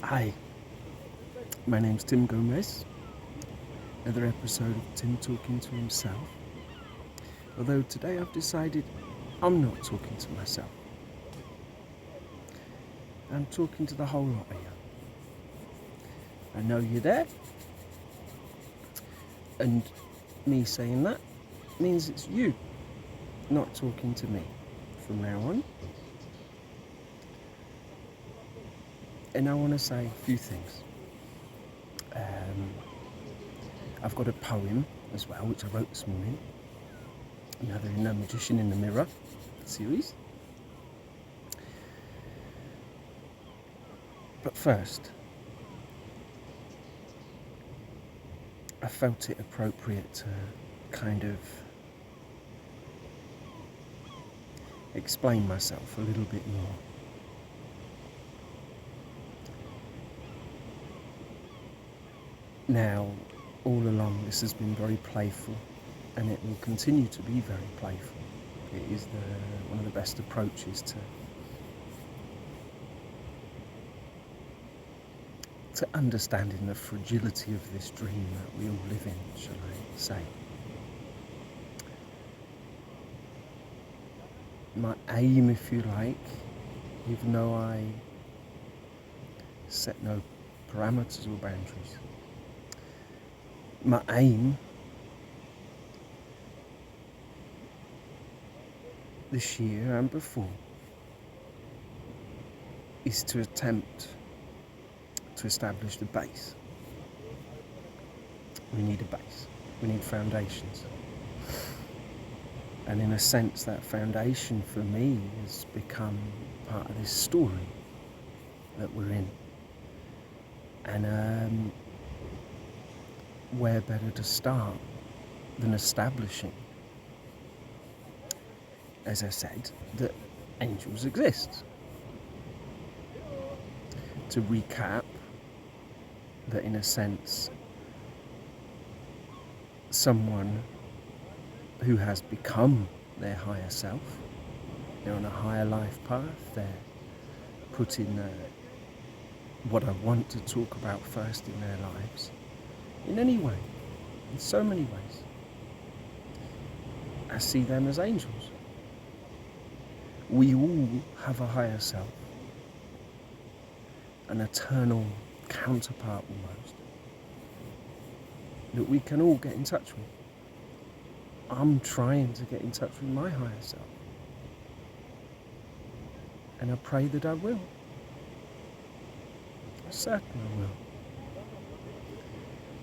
Hi, my name's Tim Gomez. Another episode of Tim talking to himself. Although today I've decided I'm not talking to myself. I'm talking to the whole lot of you. I know you're there. And me saying that means it's you not talking to me from now on. And I want to say a few things. I've got a poem as well, which I wrote this morning. Another in the Magician in the Mirror series. But first, I felt it appropriate to kind of explain myself a little bit more. Now, all along this has been very playful, and it will continue to be very playful. It is one of the best approaches to understanding the fragility of this dream that we all live in, shall I say. My aim, if you like, even though I set no parameters or boundaries, my aim this year and before is to attempt to establish the base. We need a base. We need foundations. And in a sense, that foundation for me has become part of this story that we're in. And where better to start than establishing, as I said, that angels exist. To recap, that in a sense, someone who has become their higher self, they're on a higher life path, they're putting what I want to talk about first in their lives, in any way, in so many ways. I see them as angels. We all have a higher self, an eternal counterpart almost, that we can all get in touch with. I'm trying to get in touch with my higher self, and I pray that I will. I'm certain I will.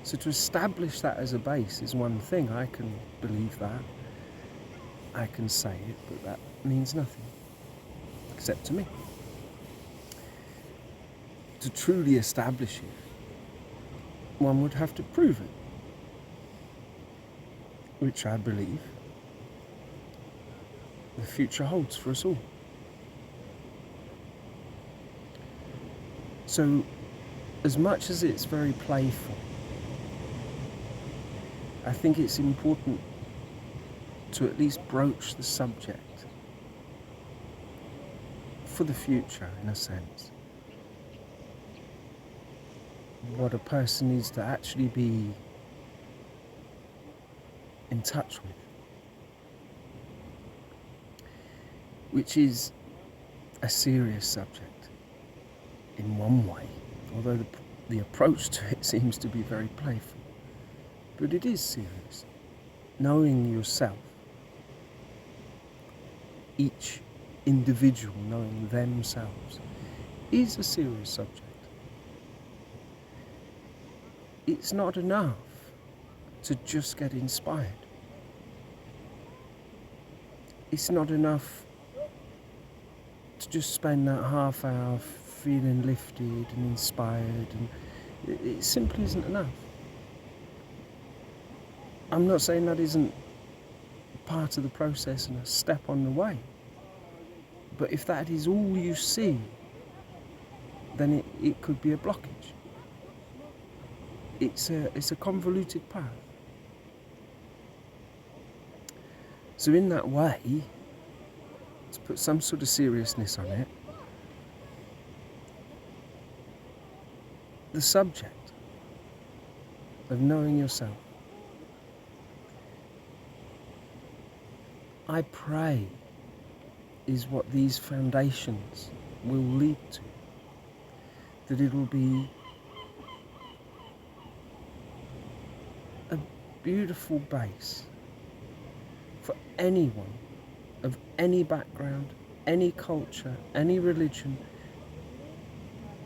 So to establish that as a base is one thing. I can believe that, I can say it, but that means nothing, except to me. To truly establish it, one would have to prove it, which I believe the future holds for us all. So, as much as it's very playful, I think it's important to at least broach the subject for the future, in a sense. What a person needs to actually be in touch with, which is a serious subject in one way, although the approach to it seems to be very playful. But it is serious. Knowing yourself, each individual knowing themselves, is a serious subject. It's not enough to just get inspired. It's not enough to just spend that half hour feeling lifted and inspired, and it simply isn't enough. I'm not saying that isn't part of the process and a step on the way, but if that is all you see, then it could be a blockage. It's a convoluted path. So in that way, to put some sort of seriousness on it, the subject of knowing yourself, I pray, is what these foundations will lead to. That it will be a beautiful base for anyone of any background, any culture, any religion,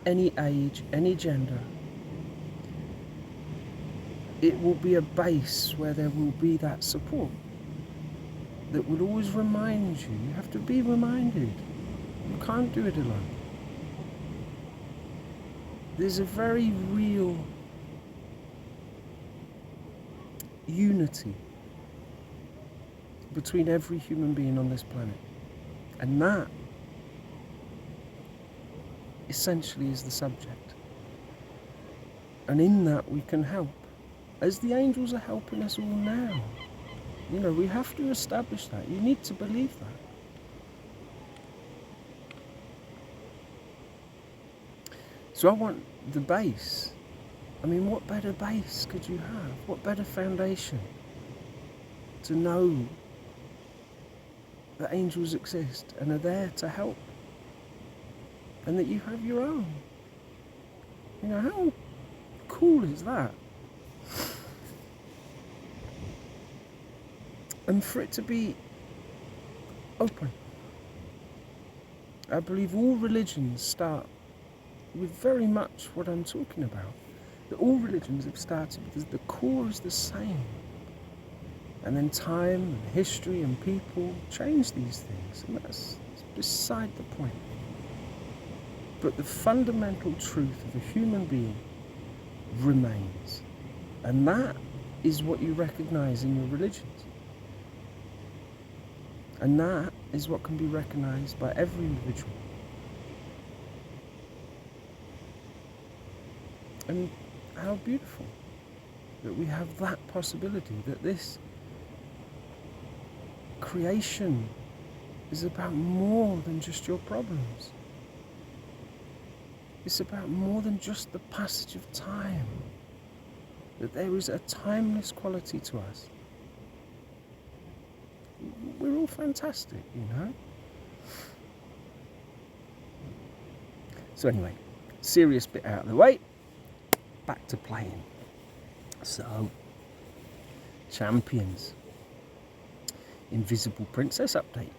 any age, any gender. It will be a base where there will be that support that will always remind you. You have to be reminded. You can't do it alone. There's a very real unity between every human being on this planet. And that essentially is the subject. And in that we can help, as the angels are helping us all now. You know, we have to establish that. You need to believe that. So I want the base. I mean, what better base could you have? What better foundation to know that angels exist and are there to help, and that you have your own? You know, how cool is that? And for it to be open. I believe all religions start with very much what I'm talking about. That all religions have started because the core is the same. And then time and history and people change these things. And that's beside the point. But the fundamental truth of a human being remains. And that is what you recognize in your religions. And that is what can be recognized by every individual. And how beautiful that we have that possibility, that this creation is about more than just your problems. It's about more than just the passage of time. That there is a timeless quality to us. We're all fantastic, you know? So anyway, serious bit out of the way. Back to playing. So, Champions. Invisible Princess update.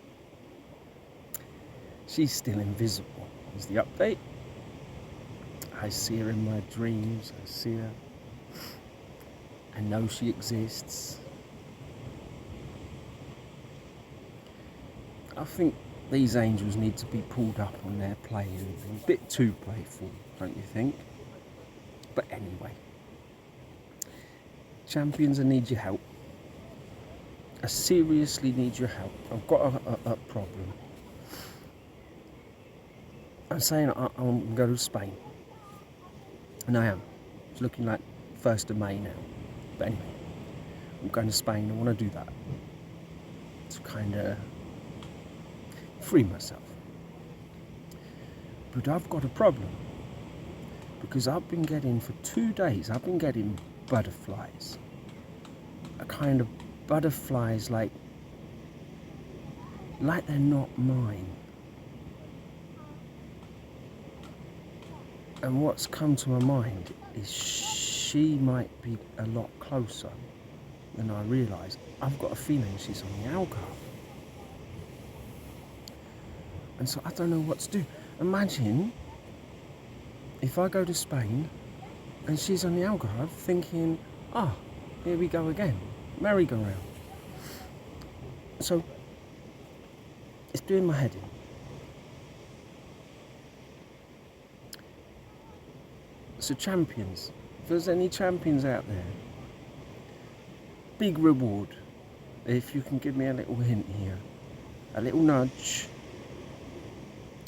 She's still invisible, is the update. I see her in my dreams. I see her. I know she exists. I think these angels need to be pulled up on their playing. A bit too playful, don't you think? But anyway. Champions, I need your help. I seriously need your help. I've got a problem. I'm saying I'm going to go to Spain. And I am. It's looking like 1st of May now. But anyway, I'm going to Spain. I want to do that. To kind of free myself. But I've got a problem. Because I've been getting, for 2 days, I've been getting butterflies. A kind of butterflies like they're not mine. And what's come to my mind is she might be a lot closer than I realise. I've got a feeling she's on the Algarve. And so I don't know what to do. Imagine if I go to Spain and she's on the Algarve thinking, here we go again, merry-go-round. So it's doing my head in. So champions, if there's any champions out there, big reward if you can give me a little hint here, a little nudge,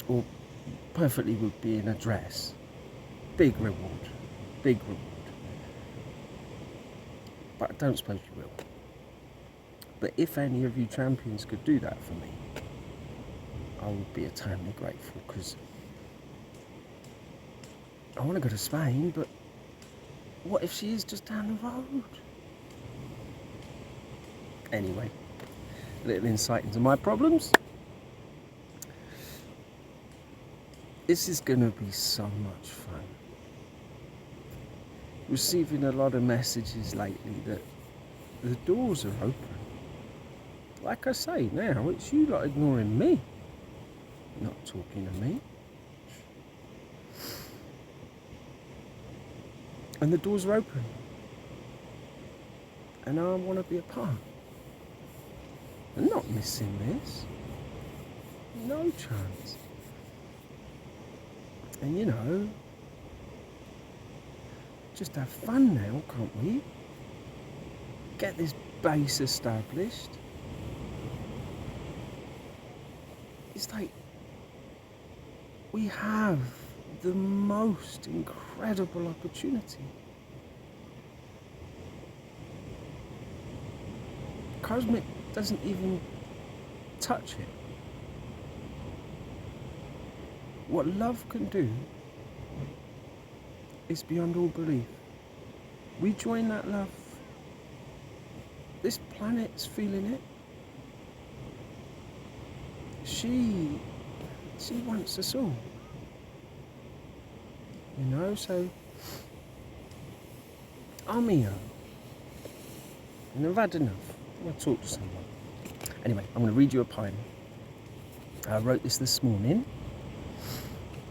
or perfectly would be an address. Big reward, big reward. But I don't suppose you will. But if any of you champions could do that for me, I would be eternally grateful, because I want to go to Spain, but what if she is just down the road? Anyway, a little insight into my problems. This is going to be so much fun. Receiving a lot of messages lately that the doors are open. Like I say, now it's you lot ignoring me, not talking to me. And the doors are open. And I want to be a part. I'm not missing this. No chance. And you know, just have fun now, can't we? Get this base established. It's like we have the most incredible opportunity. Cosmic doesn't even touch it. What love can do is beyond all belief. We join that love. This planet's feeling it. She wants us all. You know, so I'm here. And I've had enough. I'm going to talk to someone. Anyway, I'm going to read you a poem. I wrote this morning.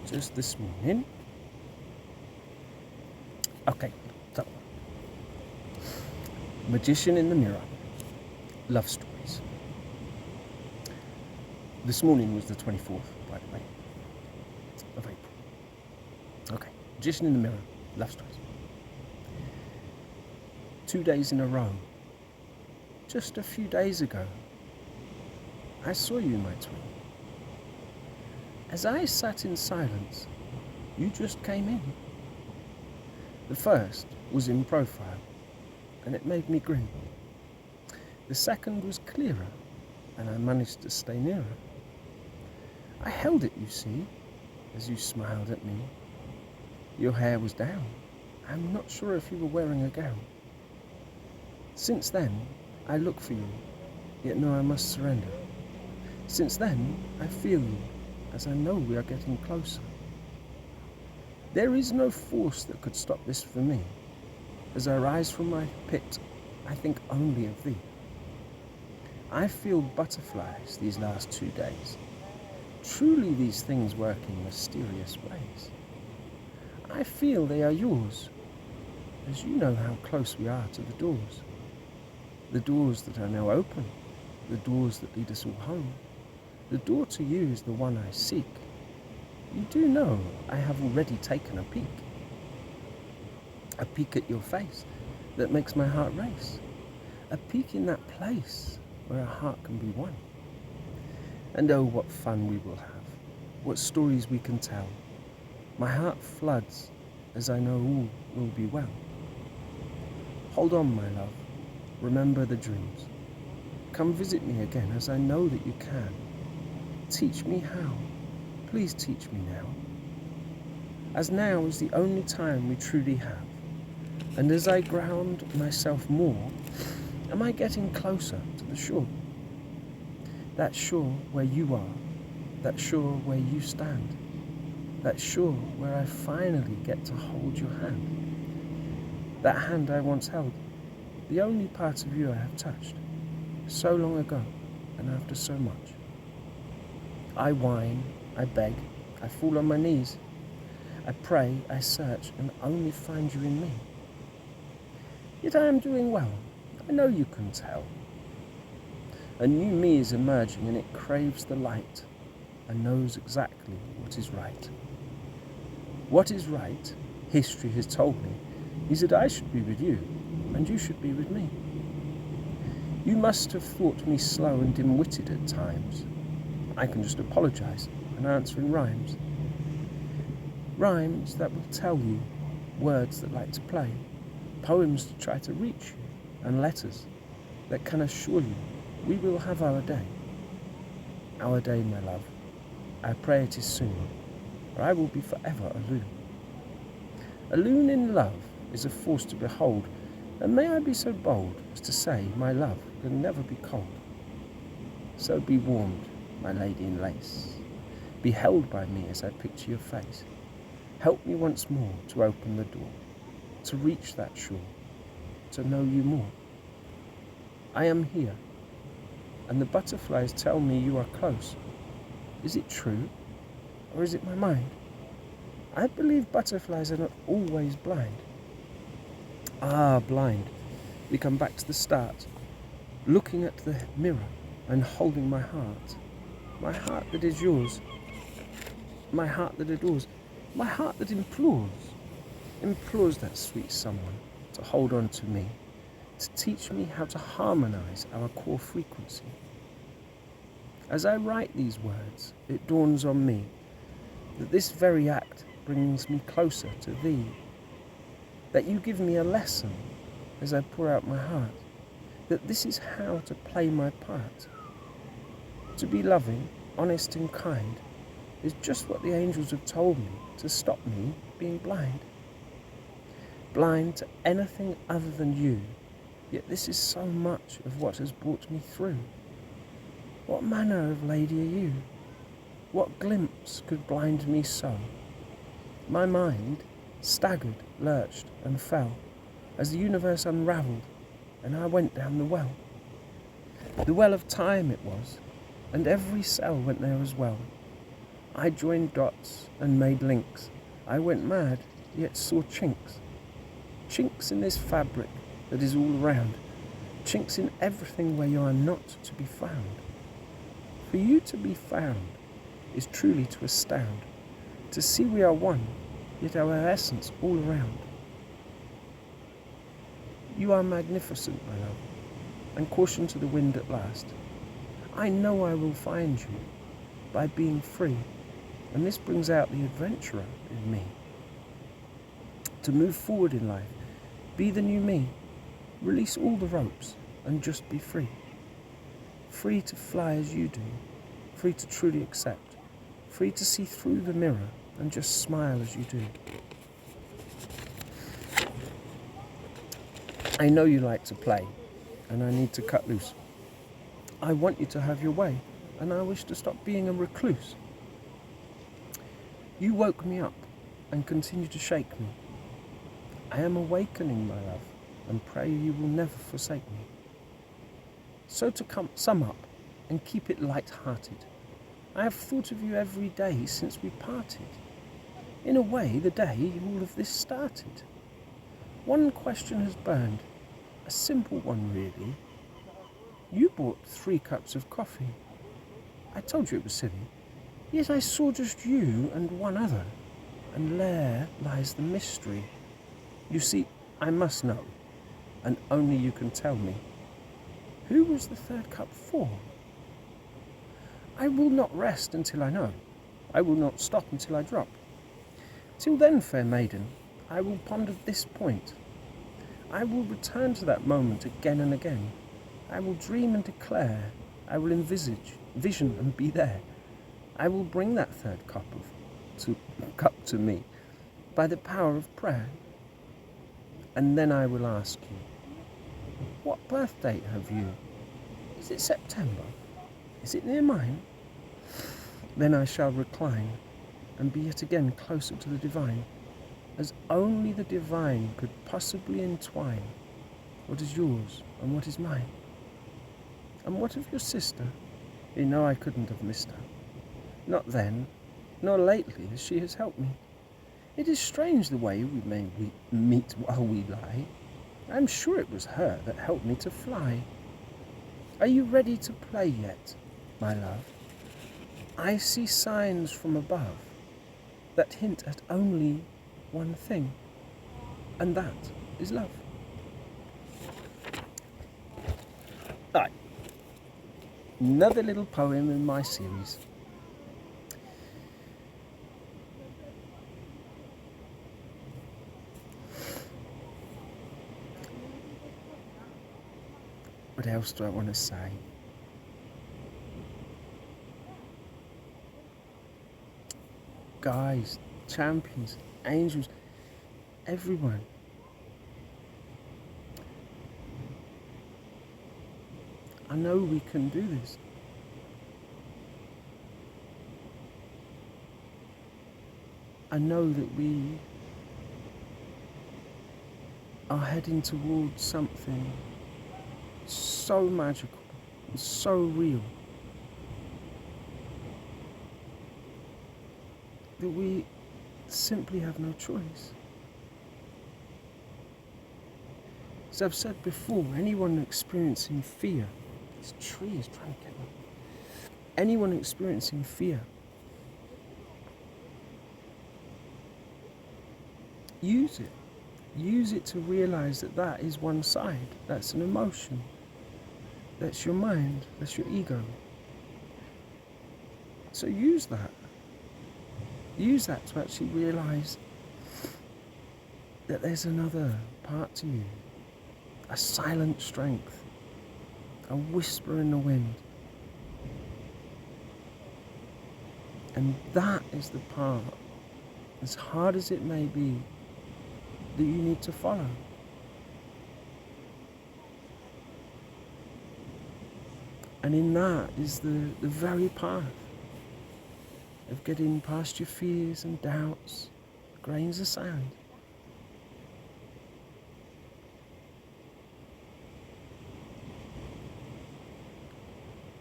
Just this morning. Okay, so Magician in the Mirror. Love stories. This morning was the 24th, by the way, of April. Okay, Magician in the Mirror. Love stories. 2 days in a row. Just a few days ago, I saw you, my twin. As I sat in silence, you just came in. The first was in profile, and it made me grin. The second was clearer, and I managed to stay nearer. I held it, you see, as you smiled at me. Your hair was down. I'm not sure if you were wearing a gown. Since then, I look for you, yet know I must surrender. Since then, I feel you, as I know we are getting closer. There is no force that could stop this for me. As I rise from my pit, I think only of thee. I feel butterflies these last 2 days. Truly these things work in mysterious ways. I feel they are yours, as you know how close we are to the doors. The doors that are now open, the doors that lead us all home. The door to you is the one I seek. You do know I have already taken a peek at your face that makes my heart race, a peek in that place where a heart can be won. And oh, what fun we will have, what stories we can tell. My heart floods as I know all will be well. Hold on, my love, remember the dreams. Come visit me again, as I know that you can. Teach me how, please teach me now. As now is the only time we truly have. And as I ground myself more, am I getting closer to the shore? That shore where you are, that shore where you stand, that shore where I finally get to hold your hand. That hand I once held, the only part of you I have touched, so long ago and after so much. I whine, I beg, I fall on my knees. I pray, I search, and only find you in me. Yet I am doing well, I know you can tell. A new me is emerging and it craves the light and knows exactly what is right. What is right, history has told me, is that I should be with you and you should be with me. You must have thought me slow and dim-witted at times. I can just apologise and answer in rhymes. Rhymes that will tell you, words that like to play, poems to try to reach you, and letters that can assure you we will have our day. Our day, my love. I pray it is soon, or I will be forever alone. A loon in love is a force to behold, and may I be so bold as to say my love can never be cold. So be warmed, my lady in lace, be held by me as I picture your face. Help me once more to open the door, to reach that shore, to know you more. I am here, and the butterflies tell me you are close. Is it true, or is it my mind? I believe butterflies are not always blind. Ah, blind. We come back to the start, looking at the mirror and holding my heart that is yours, my heart that adores, my heart that implores that sweet someone to hold on to me, to teach me how to harmonize our core frequency. As I write these words, it dawns on me that this very act brings me closer to thee, that you give me a lesson as I pour out my heart, that this is how to play my part. To be loving, honest and kind is just what the angels have told me to stop me being blind. Blind to anything other than you, yet this is so much of what has brought me through. What manner of lady are you? What glimpse could blind me so? My mind staggered, lurched and fell as the universe unravelled and I went down the well. The well of time it was, and every cell went there as well. I joined dots and made links. I went mad, yet saw chinks. Chinks in this fabric that is all around. Chinks in everything where you are not to be found. For you to be found is truly to astound, to see we are one, yet our essence all around. You are magnificent, my love, and caution to the wind at last. I know I will find you by being free, and this brings out the adventurer in me. To move forward in life, be the new me, release all the ropes and just be free. Free to fly as you do, free to truly accept, free to see through the mirror and just smile as you do. I know you like to play, and I need to cut loose. I want you to have your way, and I wish to stop being a recluse. You woke me up and continue to shake me. I am awakening, my love, and pray you will never forsake me. So to sum up and keep it light-hearted, I have thought of you every day since we parted. In a way, the day all of this started. One question has burned, a simple one really. You bought 3 cups of coffee. I told you it was silly, yet I saw just you and one other, and there lies the mystery. You see, I must know, and only you can tell me. Who was the 3rd cup for? I will not rest until I know. I will not stop until I drop. Till then, fair maiden, I will ponder this point. I will return to that moment again and again. I will dream and declare. I will envisage, vision and be there. I will bring that 3rd cup to me by the power of prayer. And then I will ask you, what birth date have you? Is it September? Is it near mine? Then I shall recline and be yet again closer to the divine, as only the divine could possibly entwine what is yours and what is mine. And what of your sister? You know I couldn't have missed her. Not then, nor lately, as she has helped me. It is strange the way we may meet while we lie. I am sure it was her that helped me to fly. Are you ready to play yet, my love? I see signs from above that hint at only one thing, and that is love. Right. Another little poem in my series. What else do I want to say? Guys, champions, angels, Everyone. I know we can do this. I know that we are heading towards something so magical and so real that we simply have no choice. As I've said before, anyone experiencing fear, this tree is trying to get me. Anyone experiencing fear, use it. Use it to realize that that is one side. That's an emotion. That's your mind. That's your ego. So use that. Use that to actually realize that there's another part to you. A silent strength. A whisper in the wind. And that is the part, as hard as it may be, that you need to follow. And in that is the very path of getting past your fears and doubts, grains of sand.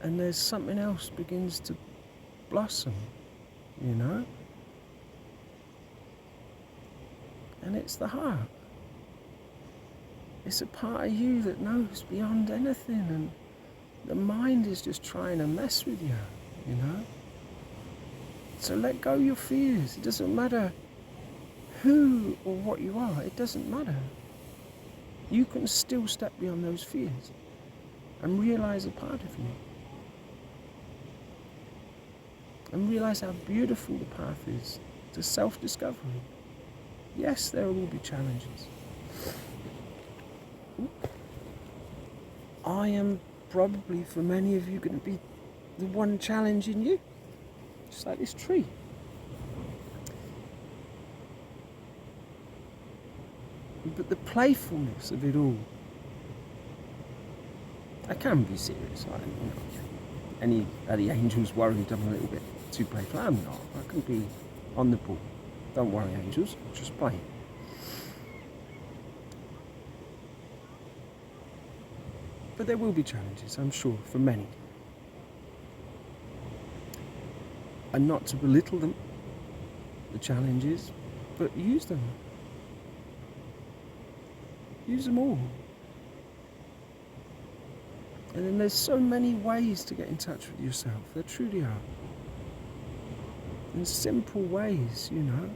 And there's something else begins to blossom, you know? And it's the heart. It's a part of you that knows beyond anything, and the mind is just trying to mess with you, you know? So let go your fears. It doesn't matter who or what you are. It doesn't matter. You can still step beyond those fears and realize a part of you. And realize how beautiful the path is to self-discovery. Yes, there will be challenges. I am probably, for many of you, going to be the one challenging you. Just like this tree. But the playfulness of it all, I can be serious. Any of the angels worried I'm a little bit too playful? I'm not. I can be on the ball. Don't worry, angels. Just play. But there will be challenges, I'm sure, for many. And not to belittle them, the challenges, but use them. Use them all. And then there's so many ways to get in touch with yourself. There truly are. In simple ways, you know.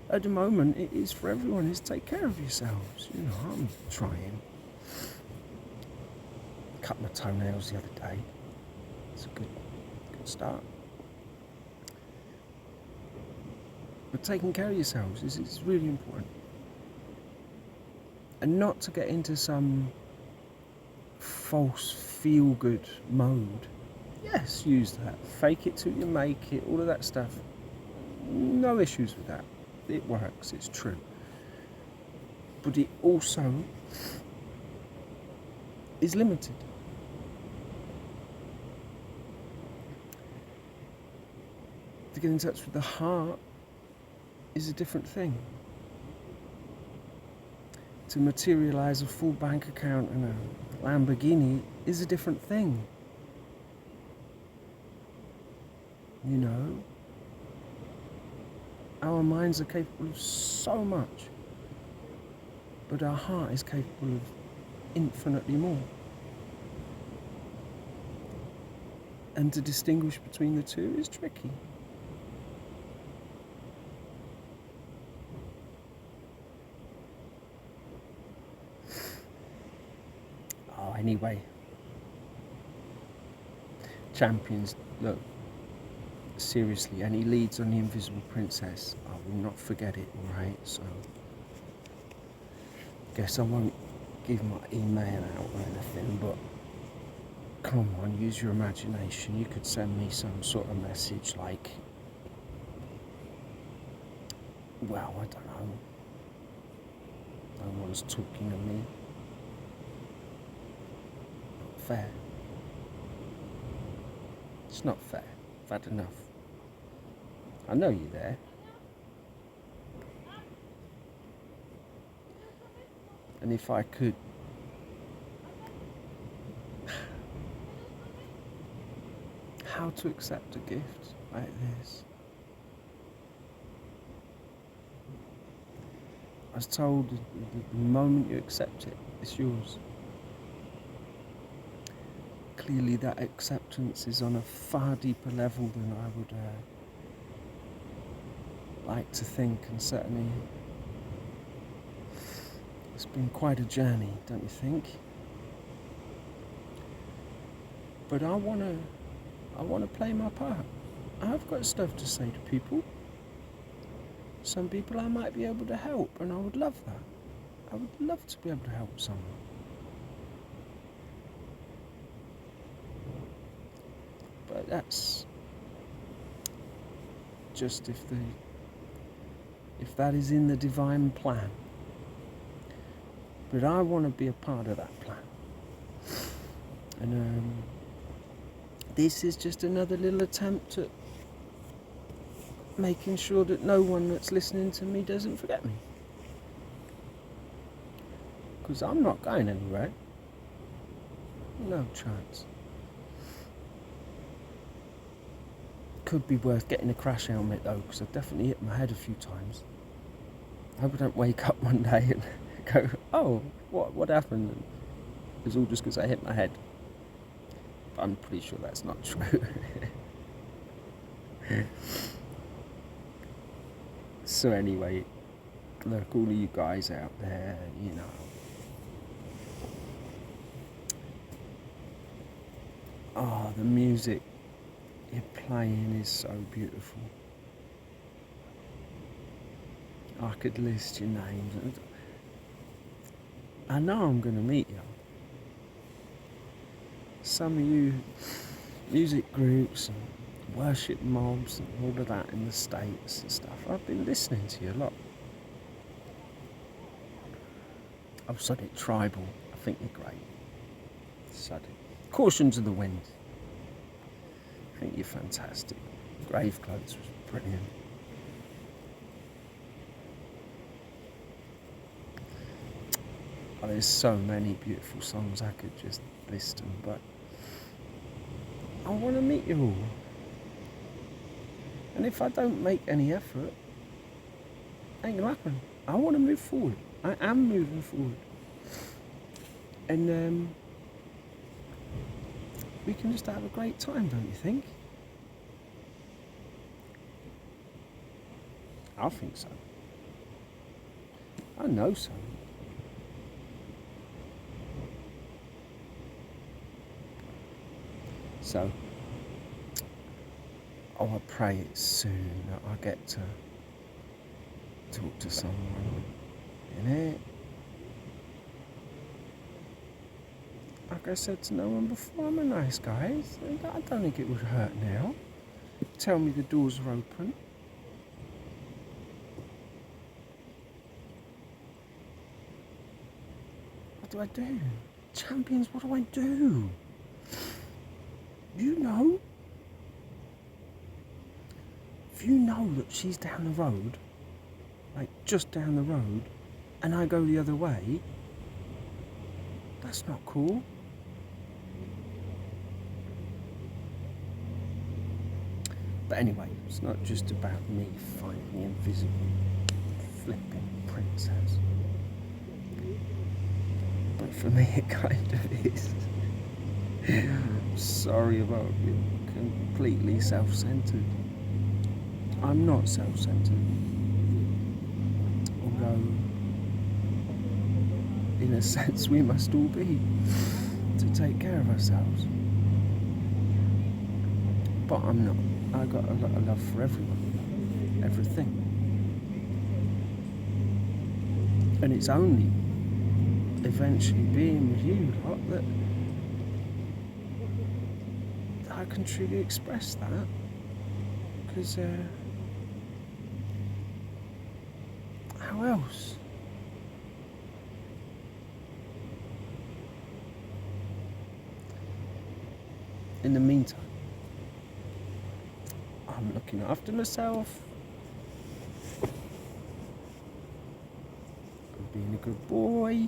At the moment, it is for everyone is take care of yourselves. You know, I'm trying. Cut my toenails the other day. It's a good start. But taking care of yourselves is really important. And not to get into some false feel-good mode. Yes, use that. Fake it till you make it, all of that stuff. No issues with that. It works, it's true. But it also is limited. To get in touch with the heart is a different thing. To materialize a full bank account and a Lamborghini is a different thing. You know? Our minds are capable of so much, but our heart is capable of infinitely more. And to distinguish between the two is tricky. Oh, anyway. Champions, look. Seriously, any leads on the Invisible Princess, I will not forget it, alright? So, guess I won't give my email out or anything, but come on, use your imagination. You could send me some sort of message like, well, I don't know. No one's talking to me. Not fair. It's not fair. I've had enough. I know you're there. And if I could how to accept a gift like this. I was told the moment you accept it, it's yours. Clearly that acceptance is on a far deeper level than I would like to think, and certainly it's been quite a journey, don't you think? But I want to play my part. I've got stuff to say to people. Some people I might be able to help, and I would love that. I would love to be able to help someone. But that's just if that is in the divine plan. But I want to be a part of that plan. And this is just another little attempt at making sure that no one that's listening to me doesn't forget me. Because I'm not going anywhere. No chance. Could be worth getting a crash helmet though, because I've definitely hit my head a few times. I hope I don't wake up one day and go, oh, what happened? And it's all just because I hit my head. But I'm pretty sure that's not true. So anyway, look, all of you guys out there, you know, the music you're playing is so beautiful. I could list your names. And I know I'm going to meet you. Some of you music groups and worship mobs and all of that in the States and stuff. I've been listening to you a lot. I've said it tribal. I think you're great. Said it. Caution to the Wind. I think you're fantastic. Grave Clothes was brilliant. Oh, there's so many beautiful songs I could just list them, but I want to meet you all. And if I don't make any effort, it ain't gonna happen. I want to move forward. I am moving forward. And we can just have a great time, don't you think? I think so. I know so. So, I pray it's soon that I get to talk to someone, innit? Like I said to no one before, I'm a nice guy. I don't think it would hurt now. Tell me the doors are open. What do I do? Champions, what do I do? You know? If you know that she's down the road, like just down the road, and I go the other way, that's not cool. But anyway, it's not just about me finding the invisible flipping princess. But for me it kind of is. I'm sorry about being completely self-centered. I'm not self-centered. Although, in a sense, we must all be to take care of ourselves. But I'm not. I got a lot of love for everyone, everything. And it's only eventually being with you lot that I can truly express that. Because how else? In the meantime, I'm looking after myself. I'm being a good boy.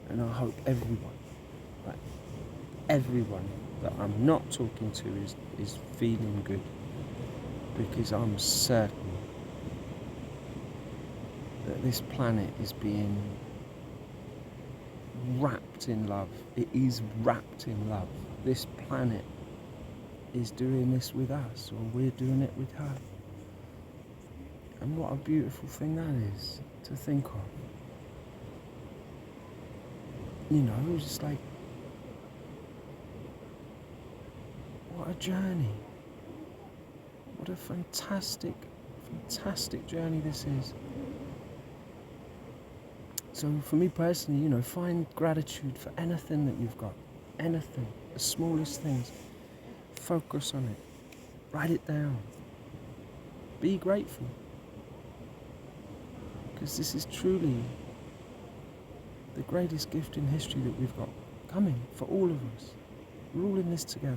And I hope everyone, like everyone that I'm not talking to is feeling good. Because I'm certain that this planet is being wrapped in love. It is wrapped in love. This planet is doing this with us, or we're doing it with her. And what a beautiful thing that is to think of. You know, just like, what a journey. What a fantastic, fantastic journey this is. So for me personally, you know, find gratitude for anything that you've got. Anything, the smallest things. Focus on it. Write it down. Be grateful. Because this is truly the greatest gift in history that we've got coming for all of us. We're all in this together.